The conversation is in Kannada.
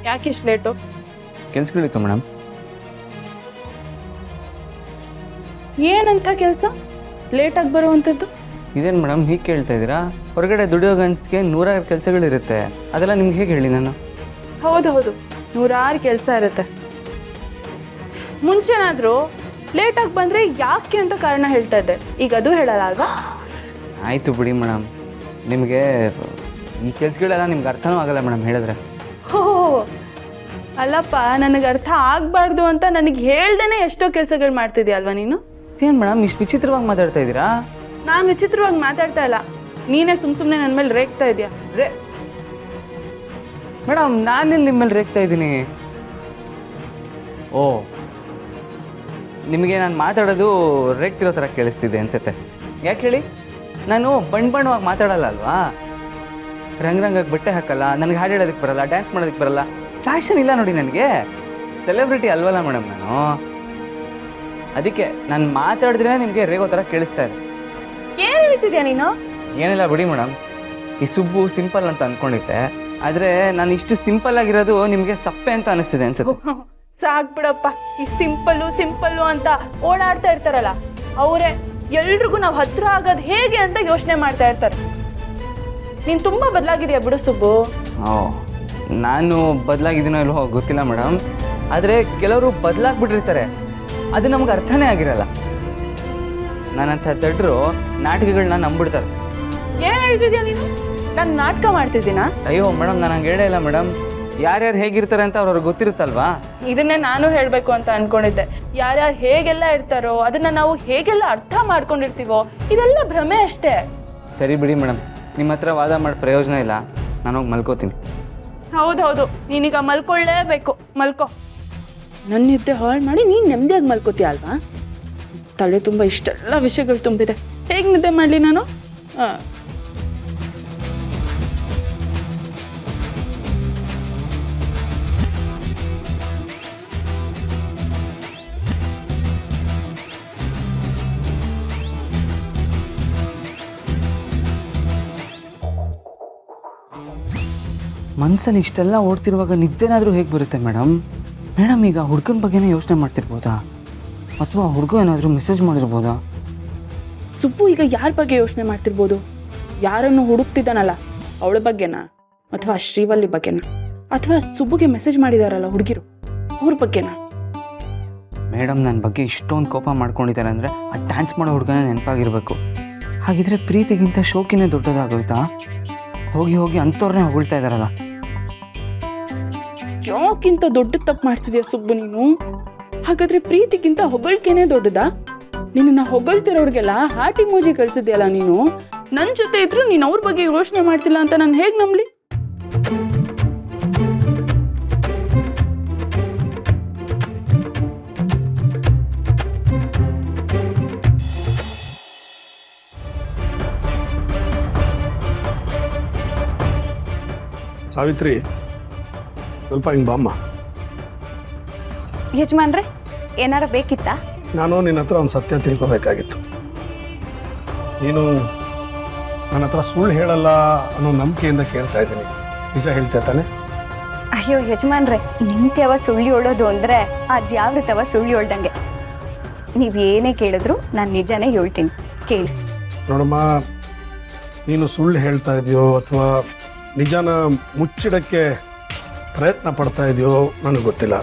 ಯಾಕೆ ಇಷ್ಟು ಲೇಟು? ಕೆಲ್ಸಗಳಿತ್ತು ಮೇಡಮ್. ಏನಂತ ಕೆಲಸ ಲೇಟಾಗಿ ಬರುವಂಥದ್ದು? ಇದೇನು ಮೇಡಮ್ ಹೀಗೆ ಕೇಳ್ತಾ ಇದ್ದೀರಾ? ಹೊರಗಡೆ ದುಡಿಯೋ ಗಂಡ್ಸ್ಗೆ ನೂರಾರು ಕೆಲಸಗಳಿರುತ್ತೆ, ಅದೆಲ್ಲ ನಿಮ್ಗೆ ಹೇಗೆ ಹೇಳಿ ನಾನು? ಹೌದು ಹೌದು, ನೂರಾರು ಕೆಲಸ ಇರುತ್ತೆ. ಮುಂಚೆನಾದರೂ ಲೇಟಾಗಿ ಬಂದರೆ ಯಾಕೆ ಅಂತ ಕಾರಣ ಹೇಳ್ತಾ ಇದ್ದೆ, ಈಗ ಅದು ಹೇಳಲ್ಲ ಅಲ್ವಾ? ಆಯಿತು ಬಿಡಿ ಮೇಡಮ್, ನಿಮಗೆ ಈ ಕೆಲಸಗಳೆಲ್ಲ ನಿಮ್ಗೆ ಅರ್ಥನೂ ಆಗಲ್ಲ ಮೇಡಮ್ ಹೇಳಿದ್ರೆ. ಹೋ ಅಲ್ಲಪ್ಪ, ನನಗೆ ಅರ್ಥ ಆಗಬಾರ್ದು ಅಂತ ನನಗೆ ಹೇಳ್ದೇ ಎಷ್ಟೋ ಕೆಲಸಗಳು ಮಾಡ್ತಿದ್ಯಲ್ವಾ ನೀನು? ಏನು ಮೇಡಮ್ ಇಷ್ಟು ವಿಚಿತ್ರವಾಗಿ ಮಾತಾಡ್ತಾ ಇದ್ದೀರಾ? ನಾನು ವಿಚಿತ್ರವಾಗಿ ಮಾತಾಡ್ತಾ ಇಲ್ಲ, ನೀನೇ ಸುಮ್ಮನೆ ನನ್ನ ಮೇಲೆ ರೇಗ್ತಾ ಇದೆಯಾ. ಮೇಡಮ್ ನಾನೆಲ್ಲಿ ನಿಮ್ಮ ಮೇಲೆ ರೇಗ್ತಾ ಇದ್ದೀನಿ? ಓ, ನಿಮಗೆ ನಾನು ಮಾತಾಡೋದು ರೇಗ್ತಿರೋ ಥರ ಕೇಳಿಸ್ತಿದೆ ಅನ್ಸುತ್ತೆ. ಯಾಕೆ ಹೇಳಿ? ನಾನು ಬಣ್ಣವಾಗಿ ಮಾತಾಡಲ್ಲ ಅಲ್ವಾ? ರಂಗಾಗಿ ಬಟ್ಟೆ ಹಾಕಲ್ಲ, ನನಗೆ ಹಾಡು ಹೇಳೋದಕ್ಕೆ ಬರಲ್ಲ, ಡ್ಯಾನ್ಸ್ ಮಾಡೋದಕ್ಕೆ ಬರಲ್ಲ, ಫ್ಯಾಷನ್ ಇಲ್ಲ ನೋಡಿ ನನಗೆ. ಸೆಲೆಬ್ರಿಟಿ ಅಲ್ವಲ್ಲ ಮೇಡಮ್ ನಾನು. ಅದಕ್ಕೆ ನಾನು ಮಾತಾಡಿದ್ರೆ ನಿಮಗೆ ರೇಗೋ ಥರ ಕೇಳಿಸ್ತಾ ಇದೆ. ಏನು ಹೇಳ್ತಿದ್ಯಾ ನೀನು? ಏನಿಲ್ಲ ಬಿಡಿ ಮೇಡಮ್, ಈ ಸುಬ್ಬು ಸಿಂಪಲ್ ಅಂತ ಅಂದ್ಕೊಂಡಿದ್ದೆ, ಆದರೆ ನಾನು ಇಷ್ಟು ಸಿಂಪಲ್ ಆಗಿರೋದು ನಿಮಗೆ ಸಪ್ಪೆ ಅಂತ ಅನಿಸ್ತಿದೆ ಅನ್ಸುತ್ತೆ. ಸಾಕ್ಬಿಡಪ್ಪ, ಈ ಸಿಂಪಲ್ಲು ಅಂತ ಓಡಾಡ್ತಾ ಇರ್ತಾರಲ್ಲ ಅವರೇ ಎಲ್ರಿಗೂ ನಾವು ಹತ್ರ ಆಗೋದು ಹೇಗೆ ಅಂತ ಯೋಚನೆ ಮಾಡ್ತಾ ಇರ್ತಾರೆ. ನೀನು ತುಂಬ ಬದಲಾಗಿದೆಯಾ ಬಿಡು ಸುಬ್ಬು. ಓ, ನಾನು ಬದಲಾಗಿದ್ದೀನೋ ಇಲ್ವೋ ಗೊತ್ತಿಲ್ಲ ಮೇಡಮ್, ಆದರೆ ಕೆಲವರು ಬದಲಾಗ್ಬಿಟ್ಟಿರ್ತಾರೆ, ಅದು ನಮ್ಗೆ ಅರ್ಥನೇ ಆಗಿರಲ್ಲ. ನಾನಂಥ ದಡ್ರು ನಾಟಕಗಳನ್ನ ನಂಬಿಡ್ತಾರೆ. ಏನು ಹೇಳ್ತಿದ್ಯಾ ನೀನು? ನಾನು ನಾಟಕ ಮಾಡ್ತಿದ್ದೀನಾ? ಅಯ್ಯೋ ಮೇಡಮ್, ನಾನು ಹಂಗೆ ಹೇಳೇ ಇಲ್ಲ ಮೇಡಮ್. ಯಾರ್ಯಾರು ಹೇಗಿರ್ತಾರೆ ಅಂತ ಅವ್ರವ್ರಿಗೆ ಗೊತ್ತಿರುತ್ತಲ್ವಾ? ಇದನ್ನೇ ನಾನು ಹೇಳಬೇಕು ಅಂತ ಅಂದ್ಕೊಂಡಿದ್ದೆ. ಯಾರ್ಯಾರು ಹೇಗೆಲ್ಲ ಇರ್ತಾರೋ ಅದನ್ನು ನಾವು ಹೇಗೆಲ್ಲ ಅರ್ಥ ಮಾಡ್ಕೊಂಡಿರ್ತೀವೋ ಇದೆಲ್ಲ ಭ್ರಮೆ ಅಷ್ಟೇ. ಸರಿ ಬಿಡಿ ಮೇಡಮ್, ನಿಮ್ಮ ಹತ್ರ ವಾದ ಮಾಡಿ ಪ್ರಯೋಜನ ಇಲ್ಲ, ನಾನು ಹೋಗಿ ಮಲ್ಕೋತೀನಿ. ಹೌದೌದು, ನೀನೀಗ ಮಲ್ಕೊಳ್ಳೇಬೇಕು, ಮಲ್ಕೋ. ನನ್ನ ನಿದ್ದೆ ಹಾಳು ಮಾಡಿ ನೀನು ನೆಮ್ಮದಿಯಾಗಿ ಮಲ್ಕೋತೀಯ ಅಲ್ವಾ? ತಲೆ ತುಂಬ ಇಷ್ಟೆಲ್ಲ ವಿಷಯಗಳು ತುಂಬಿದೆ, ಹೇಗೆ ನಿದ್ದೆ ಮಾಡಲಿ ನಾನು? ಹಾಂ, ಮನಸ್ಸಲ್ಲಿ ಇಷ್ಟೆಲ್ಲ ಓಡ್ತಿರುವಾಗ ನಿದ್ದೆನಾದರೂ ಹೇಗೆ ಬರುತ್ತೆ ಮೇಡಮ್? ಮೇಡಮ್ ಈಗ ಹುಡುಗನ ಬಗ್ಗೆನೇ ಯೋಚನೆ ಮಾಡ್ತಿರ್ಬೋದಾ, ಅಥವಾ ಹುಡುಗ ಏನಾದರೂ ಮೆಸೇಜ್ ಮಾಡಿರ್ಬೋದಾ? ಸುಬ್ಬು ಈಗ ಯಾರ ಬಗ್ಗೆ ಯೋಚನೆ ಮಾಡ್ತಿರ್ಬೋದು? ಯಾರನ್ನು ಹುಡುಕ್ತಿದ್ದಾನಲ್ಲ ಅವಳ ಬಗ್ಗೆನಾ, ಅಥವಾ ಶ್ರೀವಲ್ಲಿ ಬಗ್ಗೆನಾ, ಅಥವಾ ಸುಬ್ಬುಗೆ ಮೆಸೇಜ್ ಮಾಡಿದಾರಲ್ಲ ಹುಡುಗಿರು ಅವ್ರ ಬಗ್ಗೆನಾ? ಮೇಡಮ್ ನನ್ನ ಬಗ್ಗೆ ಇಷ್ಟೊಂದು ಕೋಪ ಮಾಡ್ಕೊಂಡಿದ್ದಾರೆ ಅಂದರೆ ಆ ಡ್ಯಾನ್ಸ್ ಮಾಡೋ ಹುಡುಗನೇ ನೆನಪಾಗಿರಬೇಕು. ಹಾಗಿದ್ರೆ ಪ್ರೀತಿಗಿಂತ ಶೋಕಿನೇ ದೊಡ್ಡದಾಗೋಯ್ತಾ? ಹೋಗಿ ಹೋಗಿ ಅಂಥವ್ರನ್ನೇ ಹೊಗಳ್ತಾ ಇದ್ದಾರಲ್ಲ. ಯಾಕಿಂತ ದೊಡ್ಡ ತಪ್ಪು ಮಾಡ್ತಿದ್ಯಾ ಸುಬ್ಬು ನೀನು? ಹಾಗಾದ್ರೆ ಪ್ರೀತಿಗಿಂತ ಹೊಗಳಿಕೆನೇ ದೊಡ್ಡದಾ? ನಿನ್ನ ಹೊಗಳ್ತಿರೋರ್ಗೆಲ್ಲ ಹಾರ್ಟ್ ಇಮೋಜಿ ಕಳ್ಸಿದ್ಯಲ್ಲ ನೀನು. ನನ್ನ ಜೊತೆ ಇದ್ರು ನೀನು ಅವ್ರ ಬಗ್ಗೆ ಯೋಚನೆ ಮಾಡ್ತಿಲ್ಲ ಅಂತ ನಾನು ಹೇಗೆ ನಂಬಲಿ? ಸಾವಿತ್ರಿ, ಸ್ವಲ್ಪ ಹಿಂಗೆ ಬಾಮ್ಮ. ಯಜಮಾನ್ರೆ, ಏನಾರ ಬೇಕಿತ್ತಾ? ನಾನು ನಿನ್ನ ಹತ್ರ ಒಂದು ಸತ್ಯ ತಿಳ್ಕೊಬೇಕಾಗಿತ್ತು. ನೀನು ನನ್ನ ಹತ್ರ ಸುಳ್ಳು ಹೇಳಲ್ಲ ಅನ್ನೋ ನಂಬಿಕೆಯಿಂದ ಕೇಳ್ತಾ ಇದ್ದೀನಿ, ನಿಜ ಹೇಳ್ತಾ ತಾನೆ? ಅಯ್ಯೋ ಯಜಮಾನ್ರೆ, ನಿಮ್ತ್ಯವ ಸುಳ್ಳು ಹೇಳೋದು ಅಂದರೆ ಅದು ಯಾವ ರೀತವ ಸುಳ್ಳು ಹೇಳ್ದಂಗೆ. ನೀವೇನೇ ಕೇಳಿದ್ರು ನಾನು ನಿಜನೇ ಹೇಳ್ತೀನಿ, ಕೇಳಿ. ನೋಡಮ್ಮ, ನೀನು ಸುಳ್ಳು ಹೇಳ್ತಾ ಇದೆಯೋ ಅಥವಾ ನಿಜನ ಮುಚ್ಚಿಡಕ್ಕೆ ಪ್ರಯತ್ನ ಪಡ್ತಾ ಇದೆಯೋ ನನಗೆ ಗೊತ್ತಿಲ್ಲ.